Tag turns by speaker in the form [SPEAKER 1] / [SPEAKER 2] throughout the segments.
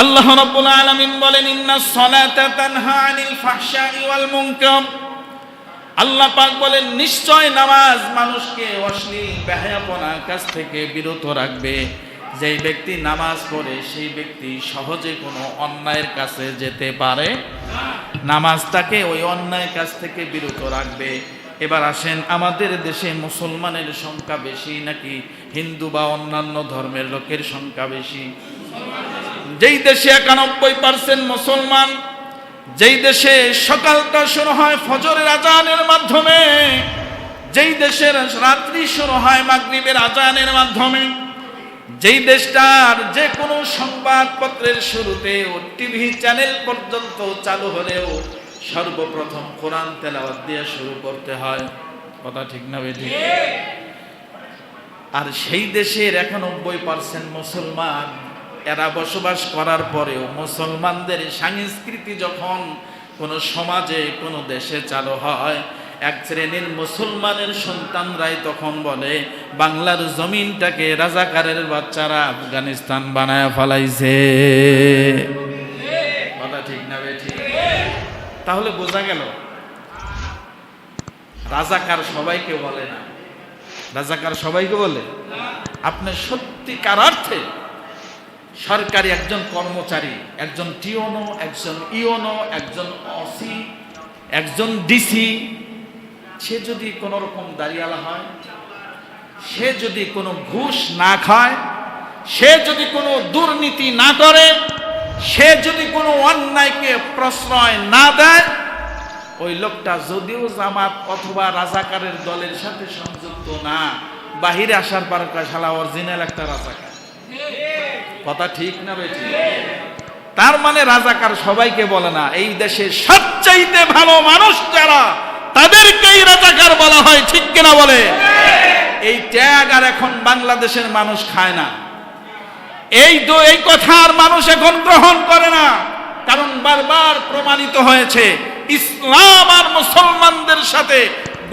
[SPEAKER 1] আল্লাহ রাব্বুল আলামিন বলেন, ইন্নাস সালাতা তানহা আনিল ফাহশাই ওয়াল মুনকার। আল্লাহ পাক বলেন, নিশ্চয় নামাজ মানুষকে অশ্লীল বেহায়াপনার কাছ থেকে বিরত রাখবে। যেই ব্যক্তি নামাজ পড়ে সেই ব্যক্তি সহজে কোনো অন্যায়ের কাছে যেতে পারে, নামাজ তাকে ওই অন্যায়ের কাছ থেকে বিরত রাখবে। এবার আসেন, আমাদের দেশে মুসলমানের সংখ্যা বেশি নাকি হিন্দু বা অন্যান্য ধর্মের লোকের সংখ্যা বেশি? যেই দেশে 91% মুসলমান, যেই দেশে সকালটা শুরু হয় ফজরের আজানের মাধ্যমে, যেই দেশের রাত্রি শুরু হয় মাগরিবের আজানের মাধ্যমে, যেই দেশটার যে কোনো সংবাদপত্রের শুরুতে ও টিভি চ্যানেল পর্যন্ত চালু হলেও সর্বপ্রথম কোরআন তেলাওয়াত দিয়ে শুরু করতে হয়। কথা ঠিক না বেঠিক? আর সেই দেশের 91% মুসলমান, এরা বসবাস করার পরেও মুসলমানদের সংস্কৃতি যখন কোনো সমাজে কোনো দেশে চালু হয়, এক শ্রেণীর মুসলমানের সন্তানরাই তখন বলে বাংলার জমিনটাকে রাজাকারের বাচ্চারা আফগানিস্তান বানায় ফেলাইছে। কথা ঠিক না বেঠিক? তাহলে বোঝা গেল রাজাকার সবাইকে বলে না। রাজাকার সবাইকে বলে? আপনি সত্যিকার অর্থে সরকারি একজন কর্মচারী, একজন টিওনো, একজন ইওনো, একজন অসি, একজন ডিসি, সে যদি কোন রকম দাঁড়িয়ালা হয়, সে যদি কোনো ঘুষ না খায়, সে যদি কোনো দুর্নীতি না করে, সে যদি কোনো অন্যায়কে প্রশ্রয় না দেয়, ওই লোকটা যদিও জামাত অথবা রাজাকারের দলের সাথে সংযুক্ত না, বাহিরে আসার পর শালা অরিজিনাল একটা রাজাকার। কথা ঠিক না বেঠিক? তার মানে রাজাকার সবাইকে বলে না। এই দেশে সবচাইতে ভালো মানুষ যারা, তাদেরকেই রাজাকার বলা হয়। ঠিক কিনা বলে? এই ট্যাগ আর এখন বাংলাদেশের মানুষ খায় না। এই কথা আর মানুষ এখন গ্রহণ করে না, কারণ বারবার প্রমাণিত হয়েছে ইসলাম আর মুসলমানদের সাথে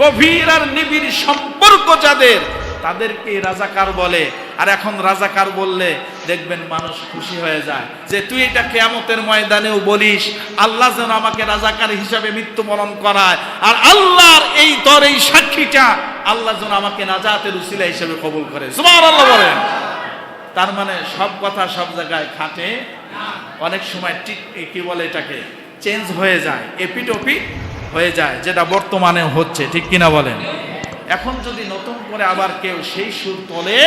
[SPEAKER 1] গভীর আর নিবিড় সম্পর্ক যাদের, তাদেরকে রাজাকার বলে। আর এখন রাজাকার বললে দেখবেন মানুষ খুশি হয়ে যায় যে তুই এটা কিয়ামতের ময়দানেও বলিস আল্লাহ যেন আমাকে রাজাকার হিসাবে মৃত্যুবরণ করায়, আর আল্লাহর এই তোর এই সাক্ষীটা আল্লাহ যেন আমাকে নাজাতের উসিলা হিসেবে কবুল করে। সুবহানাল্লাহ বলেন। তার মানে সব কথা সব জায়গায় খাটে, অনেক সময় ঠিক কি বলে এটাকে চেঞ্জ হয়ে যায়, এপিটোপি হয়ে যায়, যেটা বর্তমানে হচ্ছে। ঠিক কিনা বলেন? এখন যদি নতুন করে আবার কেউ সেই সুর তোলে,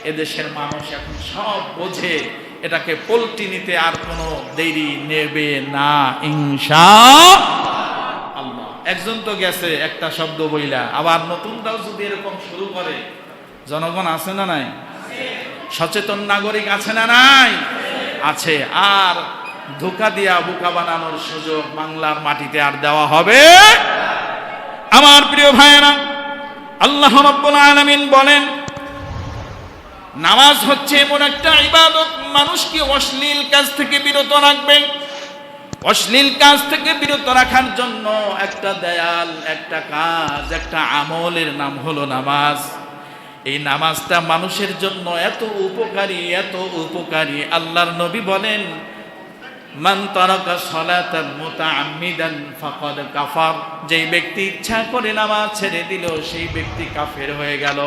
[SPEAKER 1] এদেশের মানুষ এখন সব বোঝে, এটাকে পল্টি নিতে আর কোনো দেরি নেবে না ইনশাআল্লাহ। একজন তো গেছে একটা শব্দ বইলা, আবার নতুনটাও যদি এরকম শুরু করে, জনগণ আছে না নাই? সচেতন নাগরিক আছে না নাই? আছে। আর ধোঁকা দিয়া বোকা বানানোর সুযোগ বাংলার মাটিতে আর দেওয়া হবে? আমার প্রিয় ভাইয়েরা, আল্লাহ রাব্বুল আলামিন বলেন নামাজ হচ্ছে এমন একটা ইবাদত, মানুষকে অশ্লীল কাজ থেকে বিরত রাখবে। অশ্লীল কাজ থেকে বিরত রাখার জন্য একটা দেয়াল, একটা কাজ, একটা আমলের নাম হলো নামাজ। এই নামাজটা মানুষের জন্য এত উপকারী, এত উপকারী, আল্লাহর নবী বলেন মান তারাকা সালাতান মুতাআম্মিদান ফাকাদ কাফার। যেই ব্যক্তি ইচ্ছা করে নামাজ ছেড়ে দিল সেই ব্যক্তি কাফের হয়ে গেল।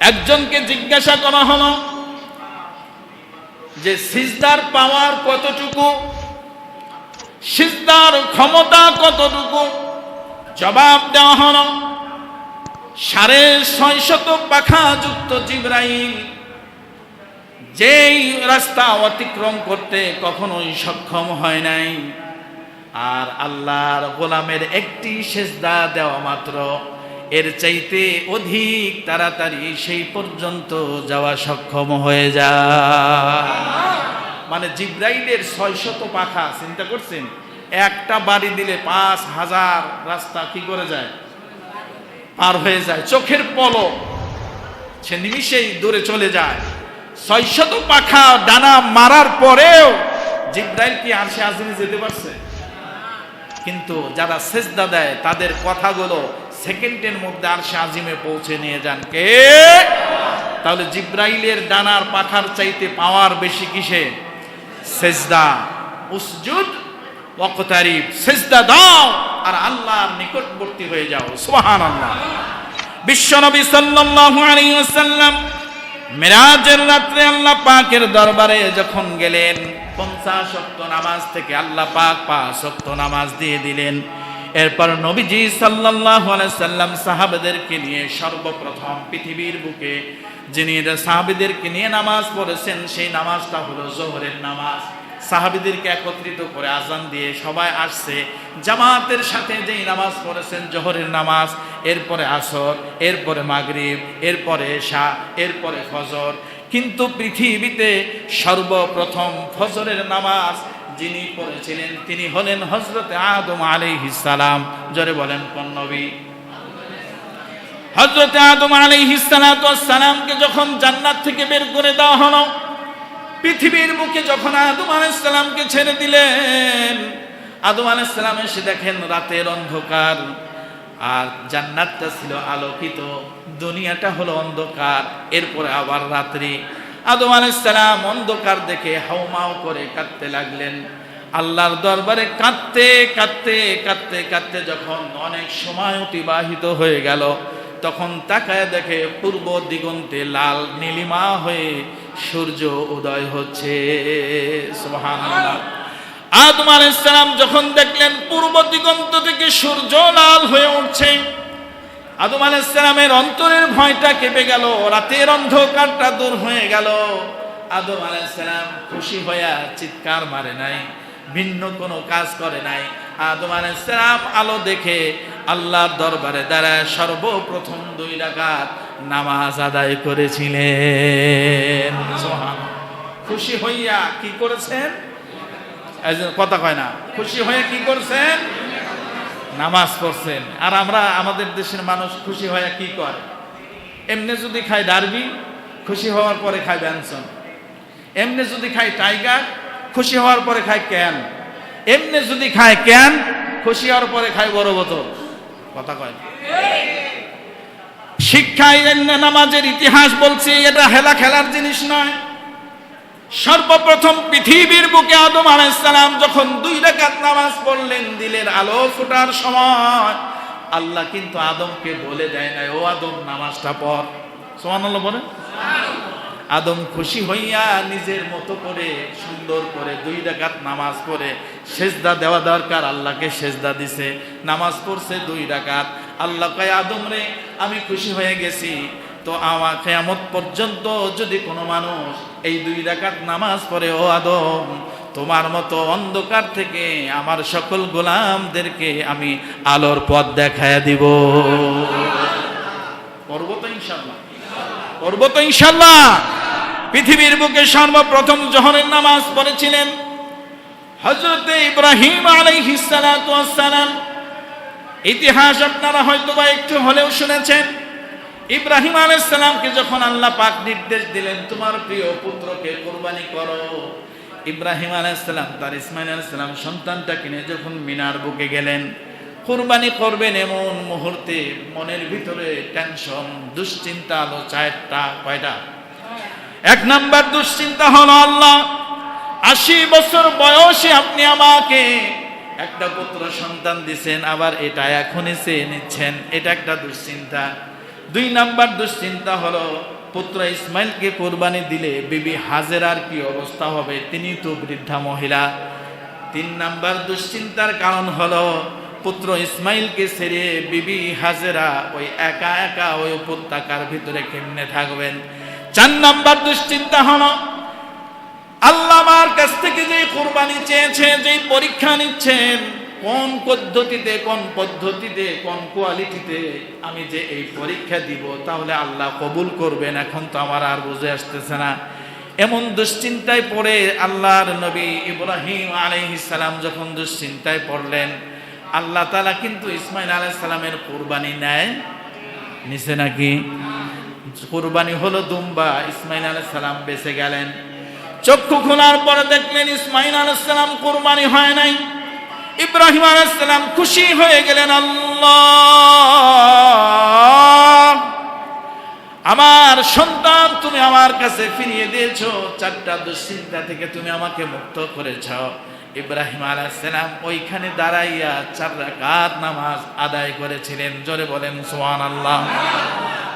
[SPEAKER 1] একজনকে জিজ্ঞাসা করা হলো যে সিজদার পাওয়ার কতটুকু, সিজদার ক্ষমতা কতটুকু? জবাব দেওয়া হলো 650 পাখা যুক্ত জিবরাইল যেই রাস্তা অতিক্রম করতে কখনোই সক্ষম হয় নাই, আর আল্লাহর গোলামের একটি সিজদা দেওয়া মাত্র এর চাইতে অধিক তাড়াতাড়ি সেই পর্যন্ত যাওয়া সক্ষম হয়ে যায়। মানে জিবরাইলের 600 পাখা, চিন্তা করছেন? একটা বাড়ি দিলে 5000 রাস্তা কি করে যায়? পার হয়ে যায়। চোখের পলক, সে নিমিষেই দূরে চলে যায়। 600 পাখা ডানা মারার পরেও জিবরাইল কি আরশে আজিমে যেতে পারছে? কিন্তু যারা সিজদা দেয় তাদের কথাগুলো সেকেন্ডের মধ্যে আরশে আজিমে পৌঁছে নিয়ে যান কে? তাহলে জিবরাইলের ডানার পাখার চাইতে পাওয়ার বেশি কিসে? সেজদা, উসজুদ ওয়াকতারিব, সেজদা দাও আর আল্লাহর নিকটবর্তী হয়ে যাও। সুবহানাল্লাহ। বিশ্বনবী সাল্লাল্লাহু আলাইহি ওয়াসাল্লাম মিরাজের রাত্রে আল্লাহ পাকের দরবারে যখন গেলেন, 50 ওয়াক্ত নামাজ থেকে আল্লাহ পাক 5 ওয়াক্ত নামাজ দিয়ে দিলেন। এরপর নবীজি সাল্লাল্লাহু আলাইহি সাল্লাম সাহাবাদেরকে নিয়ে সর্বপ্রথম পৃথিবীর বুকে যিনি সাহাবীদেরকে নিয়ে নামাজ পড়েছেন, সেই নামাজটা হলো যোহরের নামাজ। সাহাবীদেরকে একত্রিত করে আজান দিয়ে সবাই আসছে, জামাতের সাথে যেই নামাজ পড়েছেন যোহরের নামাজ, এরপরে আসর, এরপরে মাগরিব, এরপরে এশা, এরপরে ফজর। কিন্তু পৃথিবীতে সর্বপ্রথম ফজরের নামাজ যিনি পড়েছিলেন তিনি হলেন হযরতে আদম আলাইহিস সালাম। জোরে বলেন কোন নবী? হযরতে আদম আলাইহিস সালামকে যখন জান্নাত থেকে বের করে দেওয়া হলো, পৃথিবীর বুকে যখন আদম আলাইহিস সালামকে ছেড়ে দিলেন, আদম আলাইহিস সালাম এসে দেখেন রাতের অন্ধকার, আর জান্নাতটা ছিল আলোকিত, দুনিয়াটা হলো অন্ধকার। এরপরে আবার রাত্রি। আদম আলাইহিস সালাম অন্ধকার দেখে হাউমাউ করে কাঁদতে লাগলেন। আল্লাহর দরবারে কাঁদতে কাঁদতে কাঁদতে কাঁদতে যখন অনেক সময় অতিবাহিত হয়ে গেল, তখন তাকায় দেখে পূর্ব দিগন্তে লাল নীলিমা হয়ে সূর্য উদয় হচ্ছে। সুবহানাল্লাহ। আদম আলাইহিস সালাম যখন দেখলেন পূর্ব দিগন্ত থেকে সূর্য লাল হয়ে উঠছে, আদম আলাইহিস সালামের অন্তরের ভয়টা কেঁপে গেল, রাতের অন্ধকারটা দূর হয়ে গেল। আদম আলাইহিস সালাম খুশি হয়ে চিৎকার মারে নাই, ভিন্ন কোনো কাজ করে নাই। আদম আলাইহিস সালাম আলো দেখে আল্লাহর দরবারে দাঁড়ায় সর্বপ্রথম 2 রাকাত নামাজ আদায় করেছিলেন। সুবহানাল্লাহ। খুশি হইয়া কি করেছেন? কথা কয় না। খুশি হয়ে কি করছেন? নামাজ পড়ছেন। আর আমরা আমাদের দেশের মানুষ খুশি হয়ে কি করে? এমনি যদি খায় ডারবি, খুশি হওয়ার পরে খায় ব্যঞ্জন। এমনি যদি খায় টাইগার, খুশি হওয়ার পরে খায় ক্যান। এমনি যদি খায় ক্যান, খুশি হওয়ার পরে খায় বড় বোতল। কথা কয়। শিক্ষায় নামাজের ইতিহাস বলছে এটা হেলা খেলার জিনিস নয়। সর্বপ্রথম পৃথিবীর বুকে আদম আলাইহিস সালাম যখন 2 রাকাত নামাজ পড়লেন, দিলের আলো ফোটার সময় আল্লাহ কিন্তু আদমকে বলে দেয় নাই, ও আদম নামাজটা পড়। সুবহানাল্লাহ বলেন। আদম খুশি হইয়া নিজের মতো করে সুন্দর করে 2 রাকাত নামাজ পড়ে সেজদা দেওয়া দরকার, আল্লাহকে সেজদা দিছে, নামাজ পড়ছে 2 রাকাত। আল্লাহ কয় আদম রে, আমি খুশি হয়ে গেছি, তো আমার কিয়ামত পর্যন্ত যদি কোনো মানুষ এই 2 রাকাত নামাজ পড়ে, ও আদম তোমার মতো অন্ধকার থেকে আমার সকল গোলামদেরকে আমি আলোর পথ দেখায়া দিব। করব তো ইনশাআল্লাহ, করব তো ইনশাআল্লাহ। পৃথিবীর বুকে সর্বপ্রথম যোহরের নামাজ পড়েছিলেন হযরতে ইব্রাহিম আলাইহিস সালাতু ওয়াস সালাম। ইতিহাস আপনারা হয়তোবা একটু হলেও শুনেছেন। ইব্রাহিম আলাইহিস সালামকে যখন আল্লাহ পাক নির্দেশ দিলেন তোমার প্রিয় পুত্রকে কুরবানি করো, ইব্রাহিম আলাইহিস সালাম তার ইসমাঈল আলাইহিস সালাম সন্তানটাকে নিয়ে যখন মিনার বুকে গেলেন কুরবানি করবেন, এমন মুহূর্তে মনের ভিতরে টেনশন, দুশ্চিন্তা আলো 4টা। কয়টা? 1 নাম্বার দুশ্চিন্তা হলো আল্লাহ 80 বছর বয়সে আপনি আমাকে একটা পুত্র সন্তান দিয়েছেন, আবার এটা এখনই চেয়ে নিচ্ছেন, এটা একটা দুশ্চিন্তা। 2 নাম্বার দুশ্চিন্তা হলো পুত্র ইসমাইলকে কুরবানি দিলে বিবি হাজেরার কি অবস্থা হবে, তিনি তো বৃদ্ধা মহিলা। 3 নাম্বার দুশ্চিন্তার কারণ হলো পুত্র ইসমাইলকে ছেড়ে বিবি হাজেরা ওই একা একা ওই উপত্যকার ভিতরে কেমনে থাকবেন। 4 নাম্বার দুশ্চিন্তা হলো আল্লাহ আমার কাছ থেকে যে কুরবানি চেয়েছে, যে পরীক্ষা নিচ্ছেন, কোন পদ্ধতিতে কোন কোয়ালিটিতে আমি যে এই পরীক্ষা দিব, তাহলে আল্লাহ কবুল করবেন, এখন তো আমার আর বুঝে আসতেছে না। এমন দুশ্চিন্তায় পড়ে আল্লাহর নবী ইব্রাহিম আলাইহিস সালাম যখন দুশ্চিন্তায় পড়লেন, আল্লাহ তাআলা কিন্তু ইসমাঈল আলাইহিস সালামের কুরবানি নিছে নাকি? কুরবানি হলো দুম্বা, ইসমাঈল আলাইহিস সালাম বেঁচে গেলেন। চক্ষু খোলার পরে দেখলেন ইসমাঈল আলাইহিস সালাম কুরবানি হয় নাই। ইব্রাহিম আলাইহিস সালাম খুশি হয়ে গেলেন, আল্লাহ আমার সন্তান তুমি আমার কাছে ফিরিয়ে দিয়েছো, চারটা দুশ্চিন্তা থেকে তুমি আমাকে মুক্ত করেছ। ইব্রাহিম আলাইহিস সালাম ওইখানে দাঁড়াইয়া 4 রাকাত নামাজ আদায় করেছিলেন। জোরে বলেন সুবহানাল্লাহ।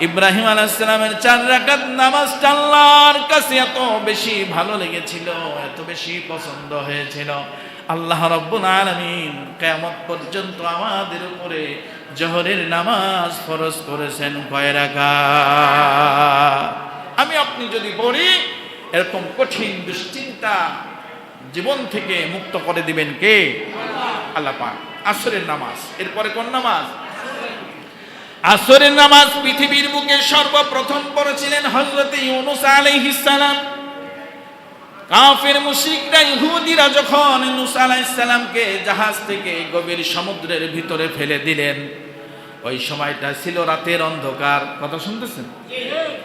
[SPEAKER 1] ইব্রাহিম আলাইহিস সালামের 4 রাকাত নামাজটা আল্লাহর কাছে এত বেশি ভালো লেগেছিল, এত বেশি পছন্দ হয়েছিল, আল্লাহ রাব্বুল আলামিন কিয়ামত পর্যন্ত আমাদের উপরে জোহরের নামাজ ফরজ করেছেন কয় রাকাত। আমি আপনি যদি পড়ি, এরকম কঠিন দুশ্চিন্তা জীবন থেকে মুক্ত করে দিবেন কে? আল্লাহ পাক। আসরের নামাজ, এরপরে কোন নামাজ? আসরের নামাজ পৃথিবীর বুকে সর্বপ্রথম পড়েছিলেন হযরত ইউনূস আলাইহিস সালাম। কাফের মুশরিকরা ইহুদিরা যখন ইউনূস আলাইহিস সালামকে জাহাজ থেকে গভীর সমুদ্রের ভিতরে ফেলে দিলেন, ওই সময়টা ছিল রাতের অন্ধকার। কথা শুনতেছেন?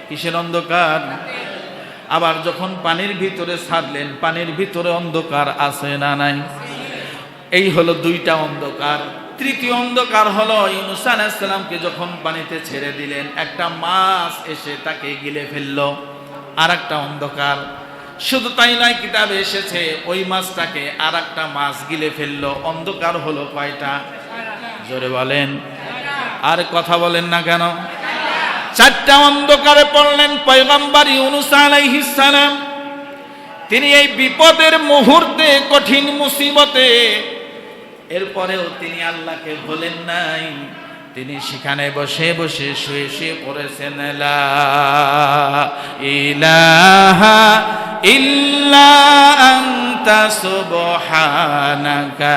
[SPEAKER 1] কিসের অন্ধকার? আবার যখন পানির ভিতরে ছাড়লেন, পানির ভিতরে অন্ধকার আছে না নাই? এই হলো 2টা অন্ধকার। তৃতীয় অন্ধকার হলো ইউনূস আলাইহিস সালামকে যখন পানিতে ছেড়ে দিলেন, একটা মাছ এসে তাকে গিলে ফেললো। আর একটা অন্ধকার। শুধু তাই নয়, কিতাবে এসেছে ওই মাছটাকে আর একটা মাছ গিলে ফেললো। অন্ধকার হলো কয়টা? জোরে বলেন। আর কথা বলেন না কেন? 4টা অন্ধকারে পড়লেন পয়গম্বর ইউনূস আলাইহিস সালাম। তিনি এই বিপদের মুহূর্তে, কঠিন মুসিবতে, এরপরেও তিনি আল্লাহকে ভুলেন নাই। তিনি সেখানে বসে বসে শুয়ে শুয়ে পড়েছেন লা ইলাহা ইল্লা আনতা সুবহানাকা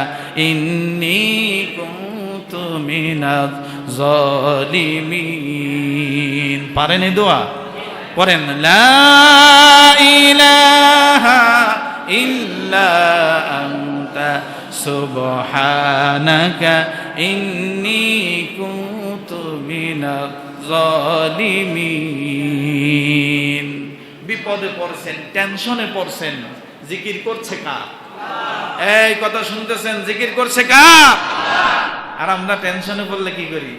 [SPEAKER 1] ইন্নী কুনতু মিনাজ জালিমিন। পারেন এই দোয়া? পড়েন লা ইলাহা ইল্লা আনতা সুবহানাকা ইন্নী কুনতু মিনাজ জালিমিন। বিপদে পড়ছেন, টেনশনে পড়ছেন, জিকির করছে কার? এই কথা শুনতেছেন? জিকির করছে কার? আর আমরা টেনশনে পড়লে কি করি?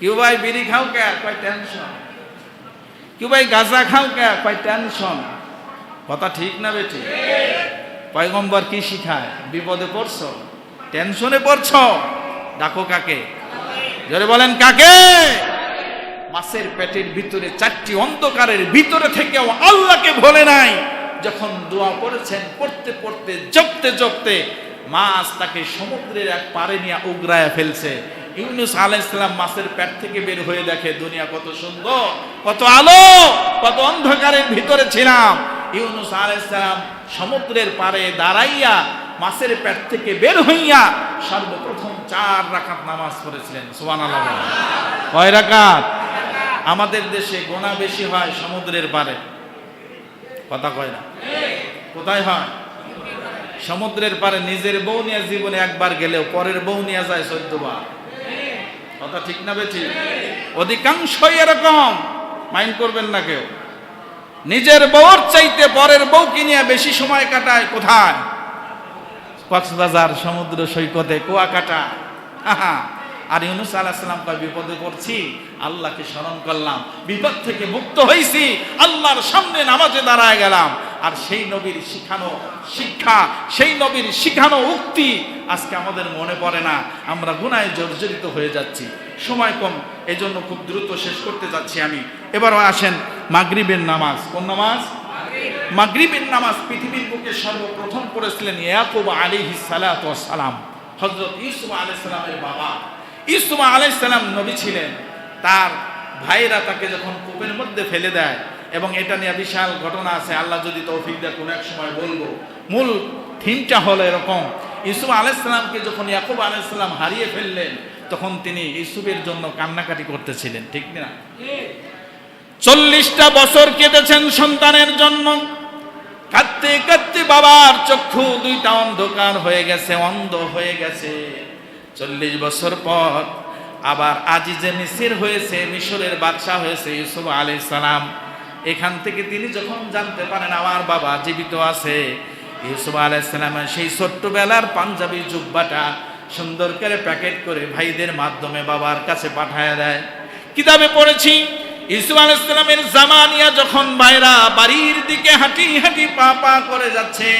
[SPEAKER 1] কেউ ভাই বিড়ি খাও কে? কয় টেনশন। কেউ ভাই গাঁজা খাও কে? কয় টেনশন। কথা ঠিক না বেঠিক? পয়গম্বর কি শিখায়? বিপদে পড়ছো, টেনশনে পড়ছো, ডাকো কাকে? জোরে বলেন কাকে? মাছের পেটের ভিতরে 4টি অন্ধকারের ভিতরে থেকেও আল্লাহকে ভোলে নাই। যখন দোয়া পড়েছেন, পড়তে পড়তে জপতে জপতে মাছ তাকে সমুদ্রের এক পারে নিয়ে উগরায়া ফেলছে। ইউনূস আলাইহিস সালাম মাছের পেট থেকে বের হয়ে দেখে দুনিয়া কত সুন্দর, কত আলো, কত অন্ধকারের ভিতরে ছিলাম। ইউনূস আলাইহিস সালাম সমুদ্রের পারে দাঁড়াইয়া মাছের পেট থেকে বের হইয়া সর্বপ্রথম 4 রাকাত নামাজ পড়েছিলেন। সুবহানাল্লাহ। কয় রাকাত? আমাদের দেশে গোনা বেশি হয় সমুদ্রের পারে। কথা কয় না? কোথায় হয়? সমুদ্রের পারে। নিজের বউ নিয়ে জীবনে একবার গেলেও পরের বউ নিয়ে যায় 14 বার। কথা ঠিক না বেঠিক? অধিকাংশই এরকম, মাইন্ড করবেন না কেউ। নিজের বউর চাইতে পরের বউকে নিয়ে বেশি সময় কাটায়। কোথায়? কক্সবাজার সমুদ্র সৈকতে, কুয়াকাটা। আর ইউনূস আলাইহিস সালাম কয় বিপদে পড়ছি, আল্লাহকে স্মরণ করলাম, বিপদ থেকে মুক্ত হইছি, আল্লাহর সামনে নামাজে দাঁড়ায় গেলাম। আর সেই নবীর শিখানো শিক্ষা, সেই নবীর শিখানো উক্তি আজকে আমাদের মনে পড়ে না। আমরা গুনাহে জর্জরিত হয়ে যাচ্ছি। সময় কম, এই জন্য খুব দ্রুত শেষ করতে যাচ্ছি আমি। এবার আসেন মাগরিবের নামাজ। কোন নামাজ? মাগরিবের নামাজ পৃথিবীর বুকে সর্বপ্রথম পড়েছিলেন ইয়াকুব আলাইহিস সালাতু ওয়াস সালাম। হযরত ইউসুফ আলাইহিস সালামের বাবা। ইউসুফ আলাইহিস সালাম নবী ছিলেন। তার ভাইরা তাকে যখন কূপের মধ্যে ফেলে দেয়, এবং এটা নিয়ে বিশাল ঘটনা আছে, আল্লাহ যদি তৌফিক দেয় কোনো এক সময় বলবো। মূল থিমটা হলো এরকম, ইউসুফ আলাইহিস সালামকে যখন ইয়াকুব আলাইহিস সালাম হারিয়ে ফেললেন, তখন তিনি ইউসুফের জন্য কান্নাকাটি করতেছিলেন। ঠিক না? 40টা বছর কেটেছেন সন্তানের জন্য। কাঁদতে কাঁদতে বাবার চক্ষু 2টা অন্ধকার হয়ে গেছে, অন্ধ হয়ে গেছে। 40 বছর পর আবার আজিজে মিসর হয়েছে, মিশরের বাদশা হয়েছে ইউসুফ আলাইহিস সালাম। এখান থেকে তিনি যখন জানতে পারেন আমার বাবা জীবিত আছে, ইউসুফ আলাইহিস সালামের সেই ছোট্টবেলার পাঞ্জাবি জুব্বাটা সুন্দর করে প্যাকেট করে ভাইদের মাধ্যমে বাবার কাছে পাঠায় দেয়। কিতাবে পড়েছি ইউসুফ আলাইহিস সালামের জামানিয়া যখন ভাইরা বাড়ির দিকে হাঁটি হাঁটি পা পা করে যাচ্ছে,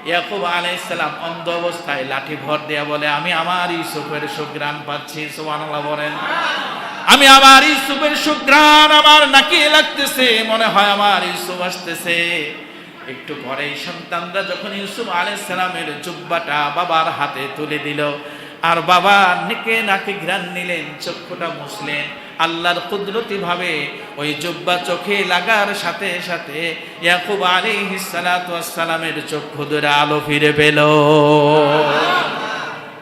[SPEAKER 1] ইয়াকুব আলাইহিস সালাম অন্ধ অবস্থায় লাঠি ভর দেয়া বলে, আমি আমার ইউসুফের সুঘ্রাণ পাচ্ছি। সুবহানাল্লাহ বলেন। আমি আমার ইউসুফের সুঘ্রাণ আমার নাকে লাগতেছে, মনে হয় আমার ইউসুফ আসতেছে। একটু পরেই সন্তানরা যখন ইউসুফ আলাইহিস সালামের জুব্বাটা বাবার হাতে তুলে দিল, আর বাবা নাকে নাকে ঘ্রাণ নিলেন, চক্ষুটা মুছলেন, আল্লাহর কুদরতি ভাবে ওই জুব্বা চোখে লাগার সাথে সাথে ইয়াকুব আলাইহিস সালাতু ওয়াস সালামের চক্ষু ধরে আলো ফিরে পেল।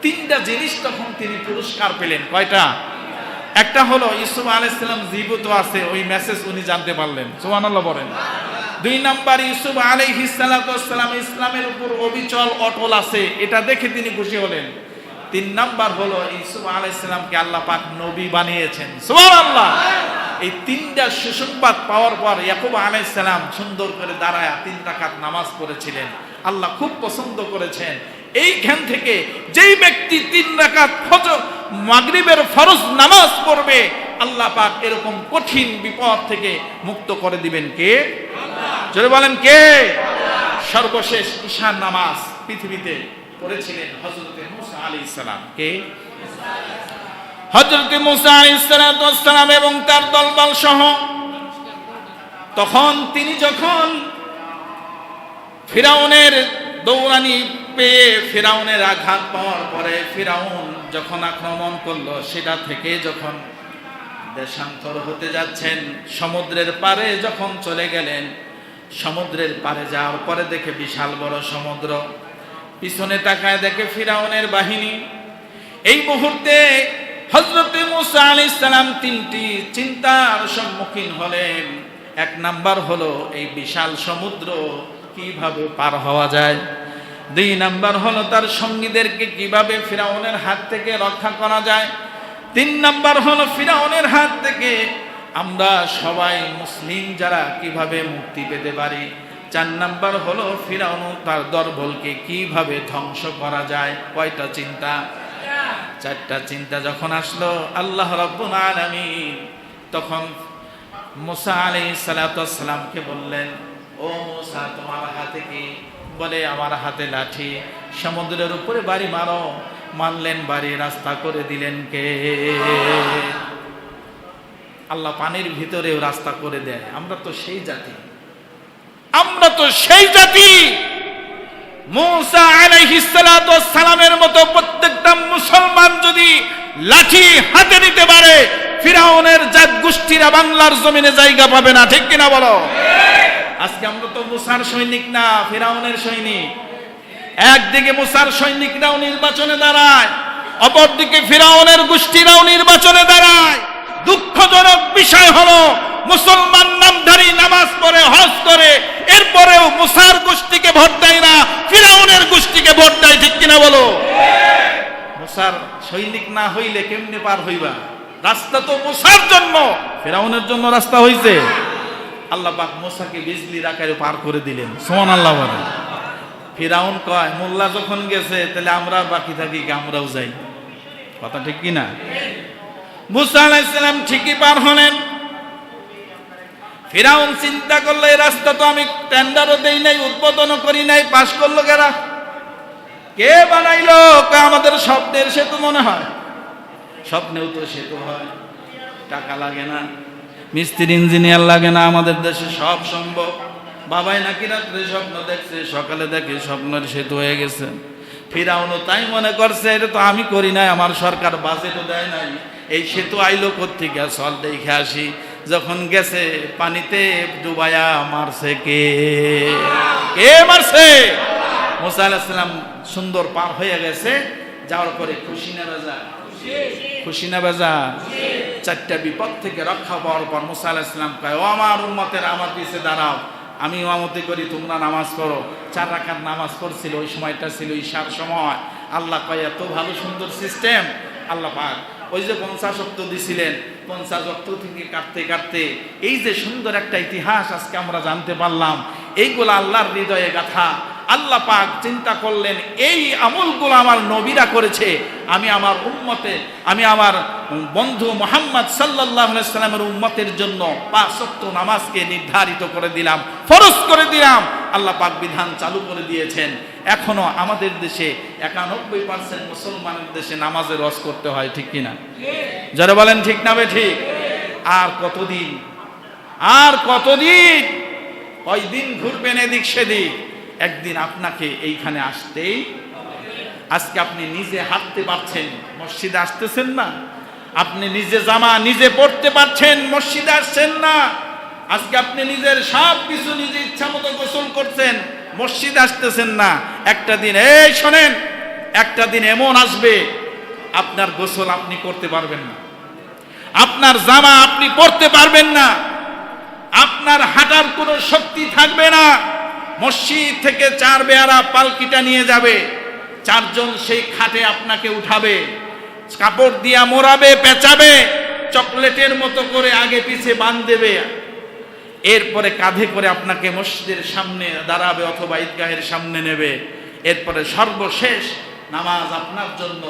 [SPEAKER 1] তিনটা জিনিস তখন তিনি পুরস্কার পেলেন। কয়টা? একটা হলো ইউসুফ আলাইহিস সালাম জীবিত আছে, ওই মেসেজ উনি জানতে পারলেন। সুবহানাল্লাহ বলেন। দুই নাম্বার, ইউসুফ আলাইহিস সালাতু ওয়াস সালাম ইসলামের উপর অবিচল অটল আছে, এটা দেখে তিনি খুশি হলেন। তিন নাম্বার হলো ইউসুফ আলাইহিস সালামকে আল্লাহ পাক নবী বানিয়েছেন। সুবহানাল্লাহ। এই তিনটা সুসংবাদ পাওয়ার পর ইয়াকুব আলাইহিস সালাম সুন্দর করে দাঁড়ায় 3 রাকাত নামাজ পড়েছিলেন। আল্লাহ খুব পছন্দ করেছেন। এইখান থেকে যেই ব্যক্তি 3 রাকাত ফজর মাগরিবের ফরজ নামাজ পড়বে, আল্লাহ পাক এরকম কঠিন বিপদ থেকে মুক্ত করে দিবেন। কে? জোরে বলেন কে? সর্বশেষ ঈশার নামাজ পৃথিবীতে পড়েছিলেন হযরতে মুসা আলাইহিস সালাম। কে? হযরতে মুসা আলাইহিস সালাম এবং তার দলবল সহ। তখন তিনি যখন ফিরাউনের দৌড়ানি পেয়ে, ফিরাউনের আঘাত পাওয়ার পরে ফিরাউন যখন আক্রমণ করলো, সেটা থেকে যখন দেশান্তর হতে যাচ্ছেন, সমুদ্রের পারে যখন চলে গেলেন, সমুদ্রের পারে যাওয়ার পরে দেখে বিশাল বড় সমুদ্র, পিছনে তাকায় দেখে ফিরাউনের বাহিনী। এই মুহূর্তে হযরতে মুসা আলাইহিস সালাম 3টি চিন্তার সম্মুখীন হলেন। এক নাম্বার হলো এই বিশাল সমুদ্র কিভাবে পার হওয়া যায়। 2 নাম্বার হলো তার সঙ্গীদেরকে কিভাবে ফিরাউনের হাত থেকে রক্ষা করা যায়। 3 নাম্বার হলো ফিরাউনের হাত থেকে আমরা সবাই মুসলিম যারা কিভাবে মুক্তি পেতে পারি। 4 নাম্বার হলো ফিরাউন তার দরবলকে কিভাবে ধ্বংস করা যায়। কয়টা চিন্তা? 4টা চিন্তা যখন আসলো, আল্লাহ রাব্বুল আলামিন তখন মুসা আলাইহিস সালামকে বললেন, ও মুসা তোমার হাতে কি? বলে, আমার হাতে লাঠি। সমুদ্রের উপরে বাড়ি মারো। মারলেন বাড়ি, রাস্তা করে দিলেন কে? আল্লাহ পানির ভিতরেও রাস্তা করে দেয়। আমরা তো সেই জাতি, আমরা তো সেই জাতি। মুসা আলাইহিস সালামের মতো প্রত্যেকটা মুসলমান যদি লাঠি হাতে নিতে পারে, ফিরাউনের জাত গোষ্ঠীরা বাংলার জমিনে জায়গা পাবে না। ঠিক কিনা বলো? আজকে আমরা তো মুসার সৈনিক না, ফিরাউনের সৈনিক। একদিকে মুসার সৈনিকরাও নির্বাচনে দাঁড়ায়, অপরদিকে ফিরাউনের গোষ্ঠীরাও নির্বাচনে দাঁড়ায়। দুঃখজনক বিষয় হলো, মুসলমান নামধারী নামাজ পড়ে, হজ করে, এরপরেও মুসার গোষ্ঠীকে ভোট দেয় না, ফিরাউনের গোষ্ঠীকে ভোট দেয়। ঠিক কিনা বলো? মুসার সৈনিক না হইলে কেমনে পার হইবা? রাস্তা তো মুসার জন্য, ফিরাউনের জন্য রাস্তা হইছে। আল্লাহ পাক মুসাকে বিজলির আকারে পার করে দিলেন। সুবহানাল্লাহ বলেন। ফিরাউন কয়, মোল্লা যখন গেছে তাহলে আমরা বাকি থাকি, আমরাও যাই। কথা ঠিক কিনা? মুসা আলাইহিস সালাম ঠিকই পার হলেন। ফিরাউন চিন্তা করলো, এই রাস্তা তো আমি টেন্ডারও দেই নাই, উদ্বোধনও করি নাই, পাশ করলো কারা? কে বানাইলো? আমাদের স্বপ্নের সেতু মনে হয়। স্বপ্নেও তো সেতু হয়, টাকা লাগে না, মিস্ত্রি ইঞ্জিনিয়ার লাগে না। আমাদের দেশে সব সম্ভব। বাবাই নাকি রাত্রে স্বপ্ন দেখছে, সকালে দেখে স্বপ্নের সেতু হয়ে গেছে। ফিরাউনও তাই মনে করছে, এটা তো আমি করি নাই, আমার সরকার বাজেটও দেয় নাই, এই সেতু আইলো কোত্থেকে? চল দেখে আসি। যখন গেছে, পানিতে ডুবায়া মারছে কে? কে মারছে? মুসা আলাইহিস সালাম সুন্দর পার হয়ে গেছে। যাওয়ার পরে খুশি না বেজা? খুশি না বেজা? 4টা বিপদ থেকে রক্ষা পাওয়ার পর মুসা আলাইহিস সালাম কয়, ও আমার উম্মতের, আমার পিছে দাঁড়াও, আমি ইমামতি করি, তোমরা নামাজ পড়ো। 4 রাকাত নামাজ পড়ছিল। ওই সময়টা ছিল ঈশার সময়। আল্লাহ কয়, এত ভালো সুন্দর সিস্টেম। আল্লাহ পাক ওই যে 50 ওয়াক্ত দিছিলেন, 50 ওয়াক্ত থেকে কাটতে কাটতে এই যে সুন্দর একটা ইতিহাস আজকে আমরা জানতে পারলাম। এইগুলো আল্লাহর হৃদয়ে গাথা, আল্লাহ পাক চিন্তা করলেন এই আমলগুলো আমার নবীরা করেছে, আমি আমার উম্মতে, আমি আমার বন্ধু মুহাম্মদ সাল্লাল্লাহু আলাইহি সাল্লামের উম্মতের জন্য 5 ওয়াক্ত নামাজকে নির্ধারিত করে দিলাম, ফরজ করে দিলাম। আল্লাহ পাক বিধান চালু করে দিয়েছেন। এখনো আমাদের দেশে 91% মুসলমানের দেশে নামাজের রস করতে হয়, ঠিক কিনা? যারা বলেন ঠিক না বে ঠিক? আর কতদিন, আর কতদিন? কয়দিন ঘুরবেন এদিক সেদিক? একদিন আপনাকে এইখানে আসতেই। আজকে আপনি নিজে হাঁটতে পারছেন, মসজিদে আসতেছেন না। আপনি নিজে জামা নিজে পড়তে পারছেন, মসজিদে আসছেন না। আজকে আপনি নিজের সব কিছু নিজে ইচ্ছা মতো গোসল করছেন, মসজিদে আসতেছেন না। একটা দিন, এই শোনেন, একটা দিন এমন আসবে আপনার গোসল আপনি করতে পারবেন না, আপনার জামা আপনি পরতে পারবেন না, আপনার হাঁটার কোনো শক্তি থাকবে না। মসজিদ থেকে 4 বেয়ারা পালকিটা নিয়ে যাবে, 4 জন সেই খাটে আপনাকে উঠাবে, কাপড় দিয়া মোড়াবে, পেঁচাবে, চকলেটের মতো করে আগে পিছে বাঁধ দেবে, এরপরে কাঁধে করে আপনাকে মসজিদের সামনে দাঁড়াবে অথবা ঈদগাহের সামনে নেবে। এরপরে সর্বশেষ নামাজ আপনার জন্য,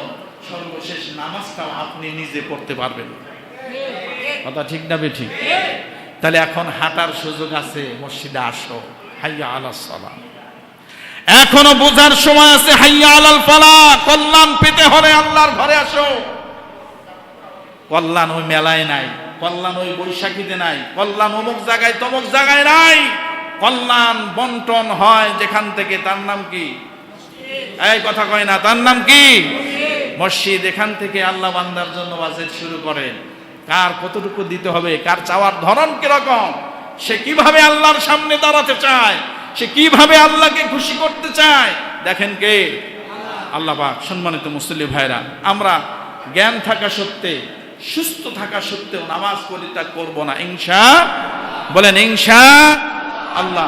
[SPEAKER 1] সর্বশেষ নামাজটাও আপনি নিজে পড়তে পারবেন। কথা ঠিক না বেঠিক? তাহলে এখন হাঁটার সুযোগ আছে, মসজিদে আসো, হাইয়া আলাস সালাহ। এখনো বোঝার সময় আছে, হাইয়া আলাল ফালাহ। কল্যাণ পেতে হলে আল্লাহর ঘরে আসো। কল্যাণ ওই মেলায় নাই, কল্যাণ ওই বৈশাখীতে নাই, কল্যাণ অমুক জায়গায় তমুক জায়গায় নাই। কল্যাণ বন্টন হয় যেখান থেকে, তার নাম কি? এই কথা কয় না, তার নাম কি? মসজিদ। এখান থেকে আল্লাহ বান্দার জন্য বাজেট শুরু করেন। কার কতটুকু দিতে হবে, কার চাওয়ার ধরন কিরকম, সে কিভাবে আল্লাহর সামনে দাঁড়াতে চায়, সে কিভাবে আল্লাহকে খুশি করতে চায়, দেখেন কে? আল্লাহ পাক। সম্মানিত মুসল্লি ভাইরা, আমরা জ্ঞান থাকা সত্ত্বে, সুস্থ থাকা সত্ত্বেও নামাজ পরিত্যাগ করব না, ইনশাআল্লাহ। বলেন ইনশাআল্লাহ।